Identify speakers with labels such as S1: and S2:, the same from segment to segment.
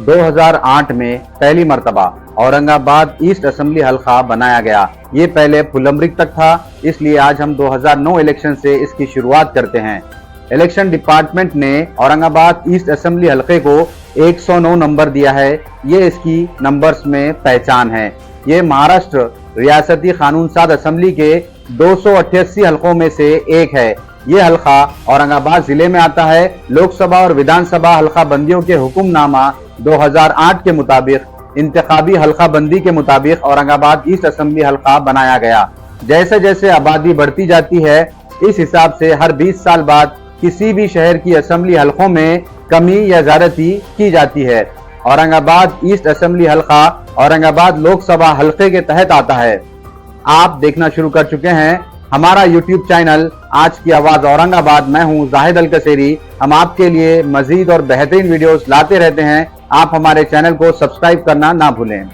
S1: 2008 में पहली मर्तबा औरंगाबाद ईस्ट असेंबली हल्का बनाया गया। ये पहले फुलंब्री तक था, इसलिए आज हम 2009 इलेक्शन से इसकी शुरुआत करते हैं। इलेक्शन डिपार्टमेंट ने औरंगाबाद ईस्ट असेंबली हल्के को 109 नंबर दिया है। ये इसकी नंबर्स में पहचान है। ये महाराष्ट्र रियासती कानून साज असेंबली के 288 हल्कों में से एक है। ये हल्का औरंगाबाद जिले में आता है। लोकसभा और विधानसभा हल्का बंदियों के हुक्मनामा 2008 के मुताबिक इंतखाबी हल्का बंदी के मुताबिक औरंगाबाद ईस्ट असेंबली हल्का बनाया गया। जैसे जैसे आबादी बढ़ती जाती है, इस हिसाब से हर 20 साल बाद किसी भी शहर की असेंबली हल्कों में कमी या ज्यादती की जाती है। औरंगाबाद ईस्ट असेंबली हल्का औरंगाबाद लोकसभा हल्के के तहत आता है। आप देखना शुरू कर चुके हैं हमारा यूट्यूब चैनल आज की आवाज औरंगाबाद। मैं हूं जाहिद अल कसेरी। हम आपके लिए मजीद और बेहतरीन वीडियोस लाते रहते हैं। आप हमारे चैनल को सब्सक्राइब करना ना भूलें।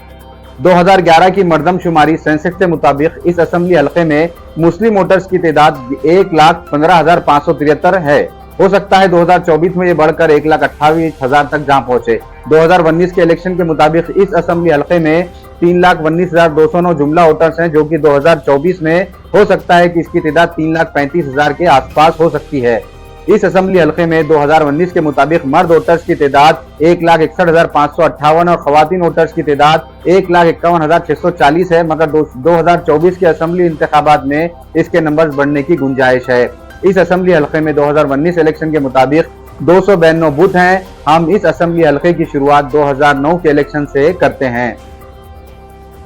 S1: 2011 की मरदमशुमारी सेंसेक्स के मुताबिक इस असेंबली हल्के में मुस्लिम वोटर्स की तादाद 1,15,573 है। हो सकता है 2024 में ये बढ़कर 1,28,000 तक जा पहुंचे। 2019 के इलेक्शन के मुताबिक इस असेंबली हल्के में 3,19,209 जुमला वोटर्स हैं, जो कि 2024 में हो सकता है कि इसकी तादाद 3,35,000 के आसपास हो सकती है। इस असेंबली हल्के में 2019 के मुताबिक मर्द वोटर्स की तादाद 1,61,558 और खवातीन वोटर्स की तादाद 1,51,640 है, मगर 2024 के असेंबली इंतखाबात में इसके नंबर्स बढ़ने की गुंजाइश है। इस असेंबली हल्के में 2019 इलेक्शन के मुताबिक 292 बूथ हैं। हम इस असेंबली हल्के की शुरुआत 2009 के इलेक्शन से करते हैं,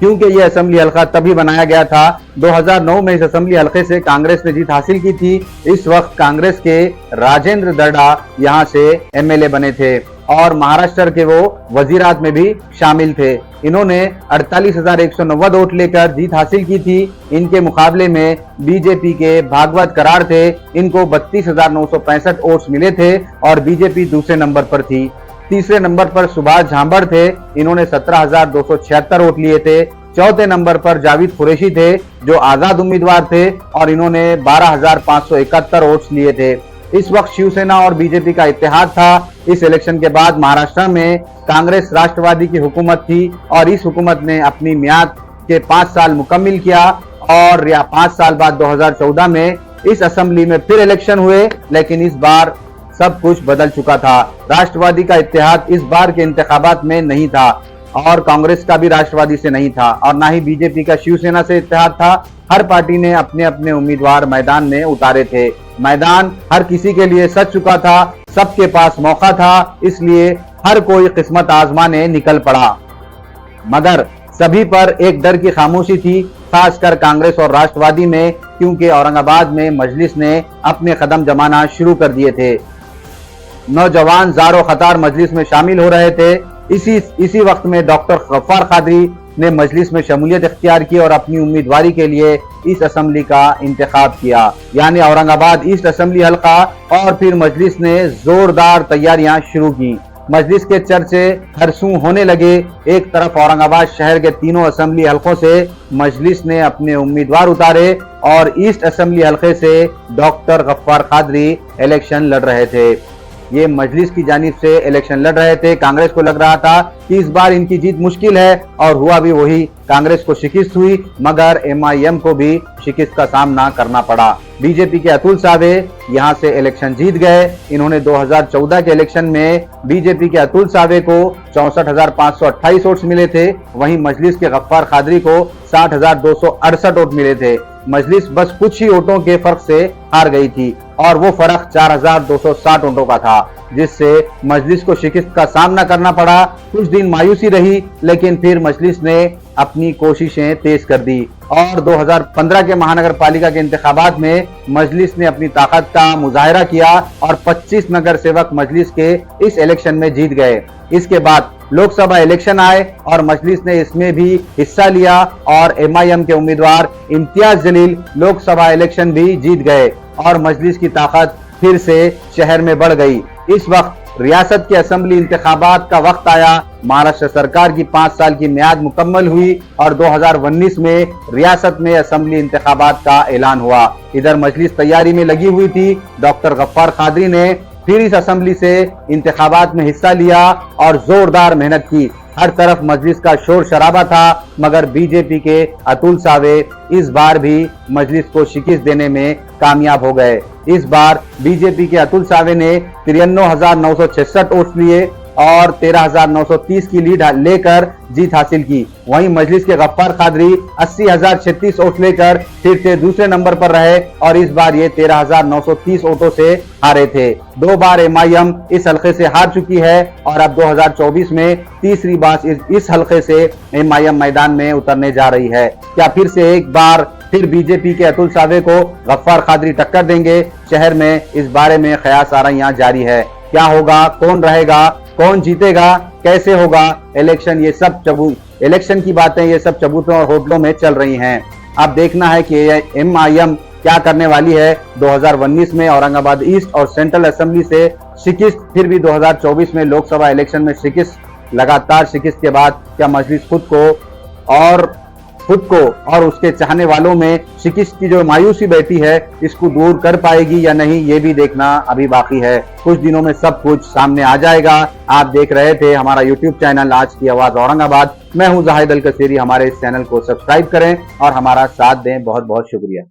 S1: क्योंकि यह असेंबली हल्का तभी बनाया गया था। 2009 में इस असेंबली हल्के से कांग्रेस ने जीत हासिल की थी। इस वक्त कांग्रेस के राजेंद्र दर्डा यहां से एमएलए बने थे और महाराष्ट्र के वो वजीरात में भी शामिल थे। इन्होंने 48,190 वोट लेकर जीत हासिल की थी। इनके मुकाबले में बीजेपी के भागवत करार थे। इनको 32,965 वोट्स मिले थे और बीजेपी दूसरे नंबर पर थी। तीसरे नंबर पर सुभाष झांबड़ थे। इन्होंने 17,276 वोट लिए थे। चौथे नंबर पर जावेद कुरैशी थे, जो आजाद उम्मीदवार थे और इन्होंने 12,571 वोट्स लिए थे। इस वक्त शिवसेना और बीजेपी का इत्तेहाद था। इस इलेक्शन के बाद महाराष्ट्र में कांग्रेस राष्ट्रवादी की हुकूमत थी और इस हुकूमत ने अपनी मियाद के 5 साल मुकम्मिल किया और 5 साल बाद 2014 में इस असेंबली में फिर इलेक्शन हुए, लेकिन इस बार सब कुछ बदल चुका था। राष्ट्रवादी का इत्तेहाद इस बार के इंतखाबात में नहीं था और कांग्रेस का भी राष्ट्रवादी से नहीं था और ना ही बीजेपी का शिवसेना से इत्तेहाद था। हर पार्टी ने अपने अपने उम्मीदवार मैदान में उतारे थे। मैदान हर किसी के लिए सज चुका था। सबके पास मौका था, इसलिए हर कोई किस्मत आजमाने निकल पड़ा। मगर सभी पर एक डर की खामोशी थी, खासकर कांग्रेस और राष्ट्रवादी में, क्योंकि औरंगाबाद में मजलिस ने अपने कदम जमाना शुरू कर दिए थे। नौजवान ज़ारो ख़तार मजलिस में शामिल हो रहे थे। इसी वक्त में डॉक्टर गफ्फार कादरी ने मजलिस में शमूलियत इख्तियार की और अपनी उम्मीदवारी के लिए इस असेंबली का इंतखाब किया, यानी औरंगाबाद ईस्ट असेंबली हल्का। और फिर मजलिस ने जोरदार तैयारियां शुरू की। मजलिस के चर्चे हर सू होने लगे। एक तरफ औरंगाबाद शहर के तीनों असेंबली हल्कों से मजलिस ने अपने उम्मीदवार उतारे और ईस्ट असेंबली हल्के से डॉक्टर गफ्फार कादरी इलेक्शन लड़ रहे थे। ये मजलिस की जानिब से इलेक्शन लड़ रहे थे। कांग्रेस को लग रहा था कि इस बार इनकी जीत मुश्किल है और हुआ भी वही। कांग्रेस को शिकस्त हुई, मगर एमआईएम को भी शिकस्त का सामना करना पड़ा। बीजेपी के अतुल सावे यहां से इलेक्शन जीत गए। इन्होंने 2014 के इलेक्शन में बीजेपी के अतुल सावे को 64,528 वोट मिले थे। वहीं मजलिस के गफ्फार कादरी को 60,268 वोट मिले थे। मजलिस बस कुछ ही वोटों के फर्क से हार गई थी और वो फर्क 4,260 वोटों का था, जिससे मजलिस को शिकस्त का सामना करना पड़ा। कुछ दिन मायूसी रही, लेकिन फिर मजलिस ने अपनी कोशिशें तेज कर दी और 2015 के महानगर पालिका के इंतखाबात में मजलिस ने अपनी ताकत का मुजाहिरा किया और 25 नगर सेवक मजलिस के इस इलेक्शन में जीत गए। इसके बाद लोकसभा इलेक्शन आए और मजलिस ने इसमें भी हिस्सा लिया और एमआईएम के उम्मीदवार इम्तियाज जलील लोकसभा इलेक्शन भी जीत गए और मजलिस की ताकत फिर से शहर में बढ़ गई। इस वक्त रियासत के असेंबली इंतखाबात का वक्त आया। महाराष्ट्र सरकार की 5 साल की मियाद मुकम्मल हुई और 2019 में रियासत में असेंबली इंतखाबात का ऐलान हुआ। इधर मजलिस तैयारी में लगी हुई थी। डॉक्टर गफ्फार कादरी ने फिर इस असेंबली से इंतखाबात में हिस्सा लिया और जोरदार मेहनत की। हर तरफ मजलिस का शोर शराबा था, मगर बीजेपी के अतुल सावे इस बार भी मजलिस को शिकस्त देने में कामयाब हो गए। इस बार बीजेपी के अतुल सावे ने 93,966 वोट लिए और 13,930 की लीड लेकर जीत हासिल की। वहीं मजलिस के गफ्फार कादरी 80,036 वोट लेकर फिर से दूसरे नंबर पर रहे और इस बार ये 13,930 वोटों से हारे थे। 2 बार एमआईएम इस हल्के से हार चुकी है और अब 2024 में तीसरी बार इस हल्के से एमआईएम मैदान में उतरने जा रही है। क्या फिर से एक बार फिर बीजेपी के अतुल सावे को गफ्फार कादरी टक्कर देंगे? शहर में इस बारे में कयास आराइयां जारी है। क्या होगा, कौन रहेगा, कौन जीतेगा, कैसे होगा इलेक्शन, ये सब इलेक्शन की बातें ये सब चबूतरों और होटलों में चल रही हैं। अब देखना है कि एमआईएम क्या करने वाली है। 2019 में औरंगाबाद ईस्ट और सेंट्रल असेंबली से शिकस्त, फिर भी 2024 में लोकसभा इलेक्शन में शिकस्त, लगातार शिकस्त के बाद क्या मजलिस खुद को और उसके चाहने वालों में शिकस्त की जो मायूसी बैठी है इसको दूर कर पाएगी या नहीं, ये भी देखना अभी बाकी है। कुछ दिनों में सब कुछ सामने आ जाएगा। आप देख रहे थे हमारा YouTube चैनल आज की आवाज औरंगाबाद। मैं हूं जाहिद अल कसीरी। हमारे इस चैनल को सब्सक्राइब करें और हमारा साथ दें। बहुत बहुत शुक्रिया।